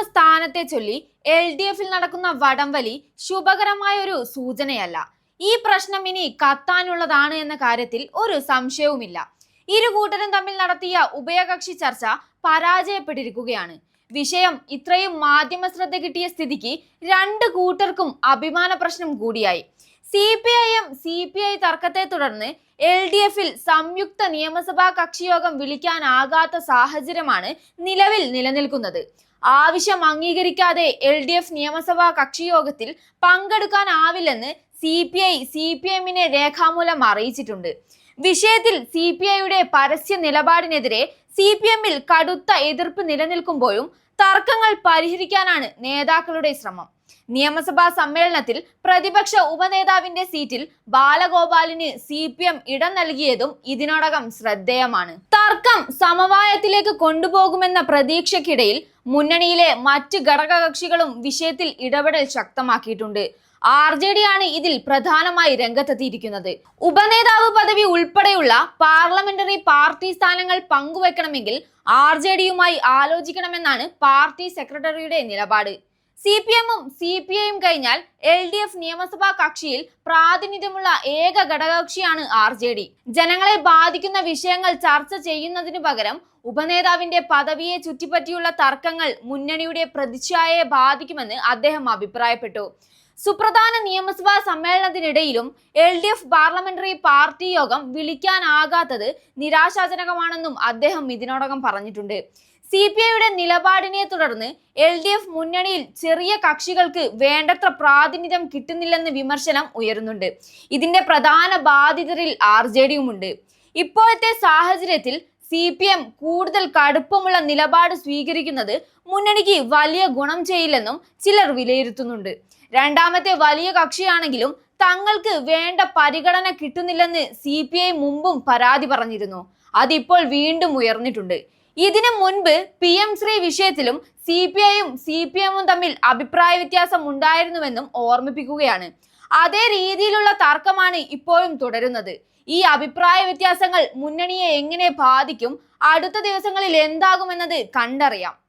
നേതാവ് സ്ഥാനത്തെ ചൊല്ലി LDF-ൽ നടക്കുന്ന വടംവലി ശുഭകരമായ ഒരു സൂചനയല്ല. ഈ പ്രശ്നം ഇനി കത്താനുള്ളതാണ് എന്ന കാര്യത്തിൽ ഒരു സംശയവുമില്ല. ഇരു കൂട്ടരും തമ്മിൽ നടത്തിയ ഉഭയകക്ഷി ചർച്ച പരാജയപ്പെട്ടിരിക്കുകയാണ്. വിഷയം ഇത്രയും മാധ്യമ ശ്രദ്ധ കിട്ടിയ സ്ഥിതിക്ക് രണ്ട് കൂട്ടർക്കും അഭിമാന പ്രശ്നം കൂടിയായി. CPIM CPI തർക്കത്തെ തുടർന്ന് LDF-ൽ സംയുക്ത നിയമസഭാ കക്ഷിയോഗം വിളിക്കാനാകാത്ത സാഹചര്യമാണ് നിലവിൽ നിലനിൽക്കുന്നത്. ആവശ്യം അംഗീകരിക്കാതെ LDF നിയമസഭാ കക്ഷിയോഗത്തിൽ പങ്കെടുക്കാനാവില്ലെന്ന് CPI CPM-നെ രേഖാമൂലം അറിയിച്ചിട്ടുണ്ട്. വിഷയത്തിൽ CPI-യുടെ പരസ്യ നിലപാടിനെതിരെ CPM-ൽ കടുത്ത എതിർപ്പ് നിലനിൽക്കുമ്പോഴും തർക്കങ്ങൾ പരിഹരിക്കാനാണ് നേതാക്കളുടെ ശ്രമം. നിയമസഭാ സമ്മേളനത്തിൽ പ്രതിപക്ഷ ഉപനേതാവിന്റെ സീറ്റിൽ ബാലഗോപാലിന് CPM ഇടം നൽകിയതും ഇതിനോടകം ശ്രദ്ധേയമാണ്. തർക്കം സമവായത്തിലേക്ക് കൊണ്ടുപോകുമെന്ന പ്രതീക്ഷയ്ക്കിടയിൽ മുന്നണിയിലെ മറ്റ് ഘടകകക്ഷികളും വിഷയത്തിൽ ഇടപെടൽ ശക്തമാക്കിയിട്ടുണ്ട്. RJD ആണ് ഇതിൽ പ്രധാനമായി രംഗത്തെത്തിയിരിക്കുന്നത്. ഉപനേതാവ് പദവി ഉൾപ്പെടെയുള്ള പാർലമെന്ററി പാർട്ടി സ്ഥാനങ്ങൾ പങ്കുവെക്കണമെങ്കിൽ RJD-യുമായി ആലോചിക്കണമെന്നാണ് പാർട്ടി സെക്രട്ടറിയുടെ നിലപാട്. CPM-ഉം CPI-യും കഴിഞ്ഞാൽ LDF നിയമസഭാ കക്ഷിയിൽ പ്രാതിനിധ്യമുള്ള ഏക ഘടകകക്ഷിയാണ് RJD. ജനങ്ങളെ ബാധിക്കുന്ന വിഷയങ്ങൾ ചർച്ച ചെയ്യുന്നതിനു പകരം ഉപനേതാവിന്റെ പദവിയെ ചുറ്റിപ്പറ്റിയുള്ള തർക്കങ്ങൾ മുന്നണിയുടെ പ്രതിച്ഛായയെ ബാധിക്കുമെന്ന് അദ്ദേഹം അഭിപ്രായപ്പെട്ടു. സുപ്രധാന നിയമസഭാ സമ്മേളനത്തിനിടയിലും LDF പാർലമെന്ററി പാർട്ടി യോഗം വിളിക്കാനാകാത്തത് നിരാശാജനകമാണെന്നും അദ്ദേഹം ഇതിനോടകം പറഞ്ഞിട്ടുണ്ട്. CPI-യുടെ നിലപാടിനെ തുടർന്ന് LDF മുന്നണിയിൽ ചെറിയ കക്ഷികൾക്ക് വേണ്ടത്ര പ്രാതിനിധ്യം കിട്ടുന്നില്ലെന്ന് വിമർശനം ഉയരുന്നുണ്ട്. ഇതിന്റെ പ്രധാന ബാധിതരിൽ RJD-യുമുണ്ട്. ഇപ്പോഴത്തെ സാഹചര്യത്തിൽ CPM കൂടുതൽ കടുപ്പമുള്ള നിലപാട് സ്വീകരിക്കുന്നത് മുന്നണിക്ക് വലിയ ഗുണം ചെയ്യില്ലെന്നും ചിലർ വിലയിരുത്തുന്നുണ്ട്. രണ്ടാമത്തെ വലിയ കക്ഷിയാണെങ്കിലും തങ്ങൾക്ക് വേണ്ട പരിഗണന കിട്ടുന്നില്ലെന്ന് CPI മുമ്പും പരാതി പറഞ്ഞിരുന്നു. അതിപ്പോൾ വീണ്ടും ഉയർന്നിട്ടുണ്ട്. ഇതിനു മുൻപ് PM ശ്രീ വിഷയത്തിലും CPI-യും CPM-ഉം തമ്മിൽ അഭിപ്രായ വ്യത്യാസം ഉണ്ടായിരുന്നുവെന്നും ഓർമ്മിപ്പിക്കുകയാണ്. അതേ രീതിയിലുള്ള തർക്കമാണ് ഇപ്പോഴും തുടരുന്നത്. ഈ അഭിപ്രായ വ്യത്യാസങ്ങൾ മുന്നണിയെ എങ്ങനെ ബാധിക്കും, അടുത്ത ദിവസങ്ങളിൽ എന്താകുമെന്നത് കണ്ടറിയാം.